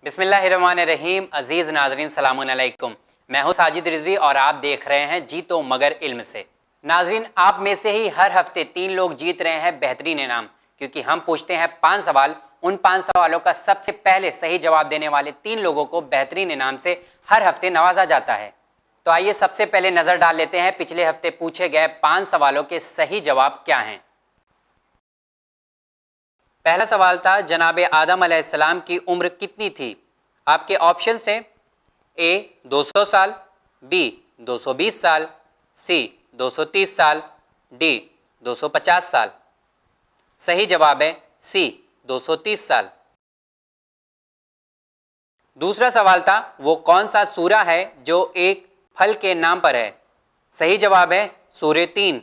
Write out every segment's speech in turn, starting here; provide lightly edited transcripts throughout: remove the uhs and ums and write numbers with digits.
बिस्मिल्लाहिर्रहमानिर्रहीम। अजीज नाजरीन सलामुन अलैकुम। मैं हूं साजिद रिजवी और आप देख रहे हैं जीतो मगर इल्म से। नाजरीन, आप में से ही हर हफ्ते 3 लोग जीत रहे हैं बेहतरीन इनाम, क्योंकि हम पूछते हैं 5 सवाल। उन 5 सवालों का सबसे पहले सही जवाब देने वाले 3 लोगों को बेहतरीन इनाम से हर हफ्ते नवाजा जाता है। तो आइए सबसे पहले नजर डाल लेते हैं पिछले हफ्ते पूछे गए 5 सवालों के सही जवाब क्या हैं। पहला सवाल था, जनाब आदम अलैहिस्सलाम की उम्र कितनी थी? आपके ऑप्शन हैं ए 200 साल, बी 220 साल, सी 230 साल, डी 250 साल। सही जवाब है सी 230 साल। दूसरा सवाल था, वो कौन सा सूरा है जो एक फल के नाम पर है? सही जवाब है सूरे 3।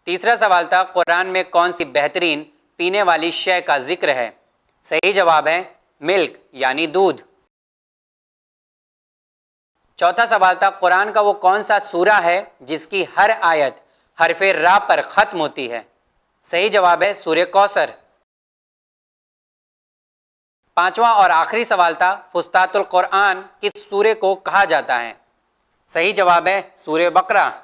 तीसरा सवाल था, कुरान में कौन सी बेहतरीन पीने वाली शय का जिक्र है? सही जवाब है मिल्क यानी दूध। चौथा सवाल था, कुरान का वो कौन सा सूरा है जिसकी हर आयत हरफे रा पर खत्म होती है? सही जवाब है सूरे कौसर। पांचवा और आखिरी सवाल था, फुस्तातुल कुरान किस सूरे को कहा जाता है? सही जवाब है सूरे बकरा।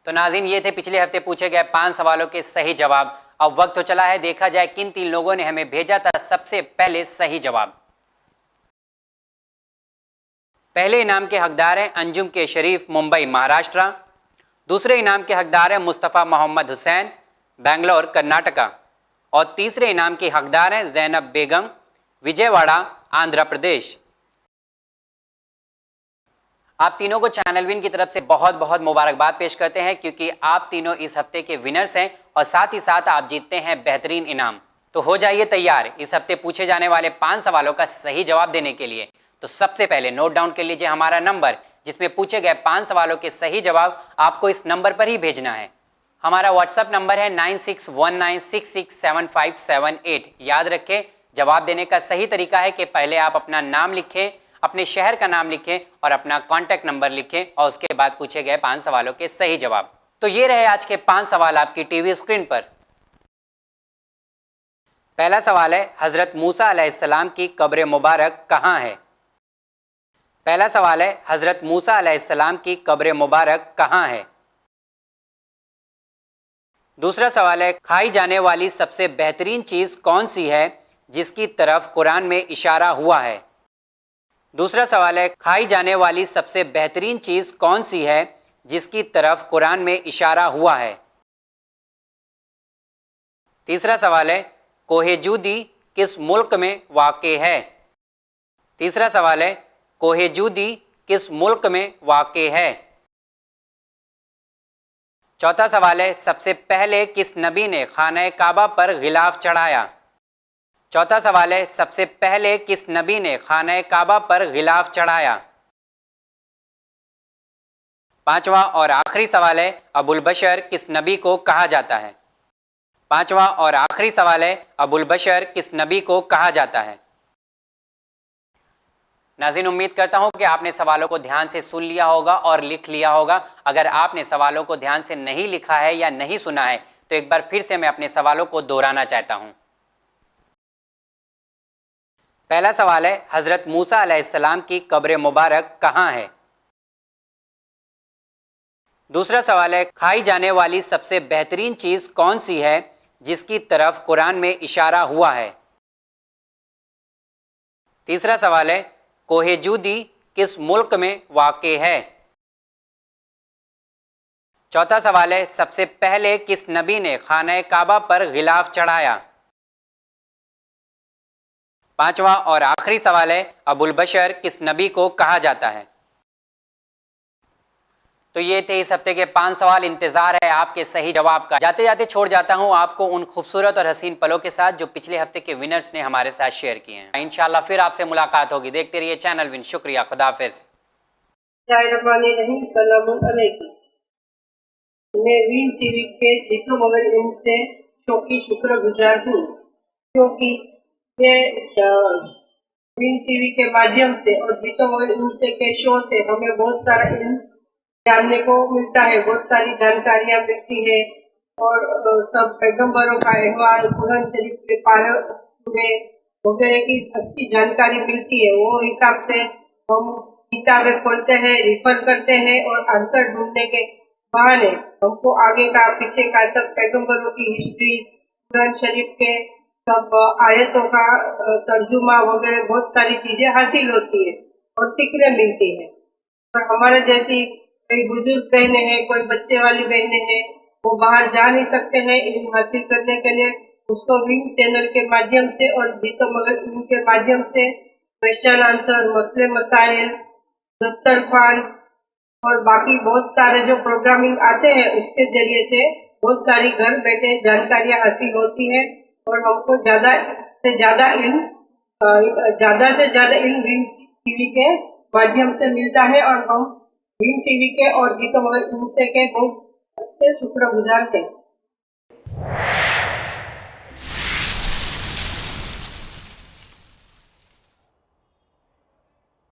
तो नाज़रीन, ये थे पिछले हफ्ते पूछे गए 5 सवालों के सही जवाब। अब वक्त तो चला है, देखा जाए किन 3 लोगों ने हमें भेजा था सबसे पहले सही जवाब। पहले इनाम के हकदार हैं अंजुम के शरीफ, मुंबई महाराष्ट्र। दूसरे इनाम के हकदार हैं मुस्तफ़ा मोहम्मद हुसैन, बेंगलोर कर्नाटका। और तीसरे इनाम के हकदार हैं जैनब बेगम, विजयवाड़ा आंध्र प्रदेश। आप तीनों को चैनल विन की तरफ से बहुत बहुत मुबारकबाद पेश करते हैं, क्योंकि आप तीनों इस हफ्ते के विनर्स हैं और साथ ही साथ आप जीतते हैं बेहतरीन इनाम। तो हो जाइए तैयार इस हफ्ते पूछे जाने वाले 5 सवालों का सही जवाब देने के लिए। तो सबसे पहले नोट डाउन कर लीजिए हमारा नंबर, जिसमें पूछे गए 5 सवालों के सही जवाब आपको इस नंबर पर ही भेजना है। हमारा व्हाट्सएप नंबर है 9619667578। याद रखें, जवाब देने का सही तरीका है कि पहले आप अपना नाम लिखें, अपने शहर का नाम लिखें और अपना कॉन्टैक्ट नंबर लिखें, और उसके बाद पूछे गए 5 सवालों के सही जवाब। तो ये रहे आज के 5 सवाल आपकी टीवी स्क्रीन पर। पहला सवाल है, हजरत मूसा अलैहिस्सलाम की कब्र मुबारक कहाँ है? पहला सवाल है, हजरत मूसा अलैहिस्सलाम की कब्र मुबारक कहाँ है? दूसरा सवाल है, खाई जाने वाली सबसे बेहतरीन चीज कौन सी है जिसकी तरफ कुरान में इशारा हुआ है? दूसरा सवाल है, खाई जाने वाली सबसे बेहतरीन चीज कौन सी है जिसकी तरफ कुरान में इशारा हुआ है? तीसरा सवाल है, कोहे जूदी किस मुल्क में वाक़े है? तीसरा सवाल है, कोहे जूदी किस मुल्क में वाक़े है? चौथा सवाल है, सबसे पहले किस नबी ने खाना काबा पर गिलाफ चढ़ाया? चौथा सवाल है, सबसे पहले किस नबी ने खाना काबा पर गिलाफ चढ़ाया? पांचवा और आखिरी सवाल है, अबुल बशर किस नबी को कहा जाता है? पांचवा और आखिरी सवाल है, अबुल बशर किस नबी को कहा जाता है? नाज़रीन, उम्मीद करता हूं कि आपने सवालों को ध्यान से सुन लिया होगा और लिख लिया होगा। अगर आपने सवालों को ध्यान से नहीं लिखा है या नहीं सुना है तो एक बार फिर से मैं अपने सवालों को दोहराना चाहता हूं। पहला सवाल है, हजरत मूसा अलैहिस्सलाम की कब्र मुबारक कहाँ है? दूसरा सवाल है, खाई जाने वाली सबसे बेहतरीन चीज कौन सी है जिसकी तरफ कुरान में इशारा हुआ है? तीसरा सवाल है, कोहे जूदी किस मुल्क में वाक़े है? चौथा सवाल है, सबसे पहले किस नबी ने खाना काबा पर गिलाफ चढ़ाया? पांचवा और आखिरी सवाल है, अबुल बशर किस नबी को कहा जाता है? तो ये थे इस हफ्ते के 5 सवाल। इंतजार है आपके सही जवाब का। जाते जाते छोड़ जाता हूं आपको उन खूबसूरत और हसीन पलों के साथ जो पिछले हफ्ते के विनर्स ने हमारे साथ शेयर किए हैं। इंशाल्लाह फिर आपसे मुलाकात होगी। देखते रहिए चैनल विन। शुक्रिया, खुदा हाफिज। मैं विन टीवी के जीतो मगर इनसे शो की शुक्रगुजार हूँ, क्योंकि ये विन टीवी के माध्यम से और जीतो मगर इनसे के शो से हमें बहुत सारा इल्म जानने को मिलता है, बहुत सारी जानकारियाँ मिलती है और सब पैगंबरों का अहवाल, कुरान शरीफ के में वगैरह की अच्छी जानकारी मिलती है। वो हिसाब से हम किताबें खोलते हैं, रिफर करते हैं और आंसर ढूंढने के बहाने हमको आगे का पीछे का सब पैगंबरों की हिस्ट्री, कुरान शरीफ के सब आयतों का तर्जुमा वगैरह बहुत सारी चीजें हासिल होती है और सीखने मिलती है। और हमारे जैसी कई बुजुर्ग बहनें हैं, कोई बच्चे वाली बहनें हैं, वो बाहर जा नहीं सकते हैं इल्म हासिल करने के लिए, उसको विंग चैनल के माध्यम से और जीतो मगर इल्म के माध्यम से क्वेश्चन आंसर, मसले मसाइल, दस्तरखान और बाकी बहुत सारे जो प्रोग्रामिंग आते हैं उसके जरिए से बहुत सारी घर बैठे जानकारियां हासिल होती है और हमको ज्यादा से ज्यादा इल्म विंग टीवी के माध्यम से मिलता है और हम विंग टीवी के और जीतो मगर इल्म से के बहुत अच्छे शुक्रगुजार थे।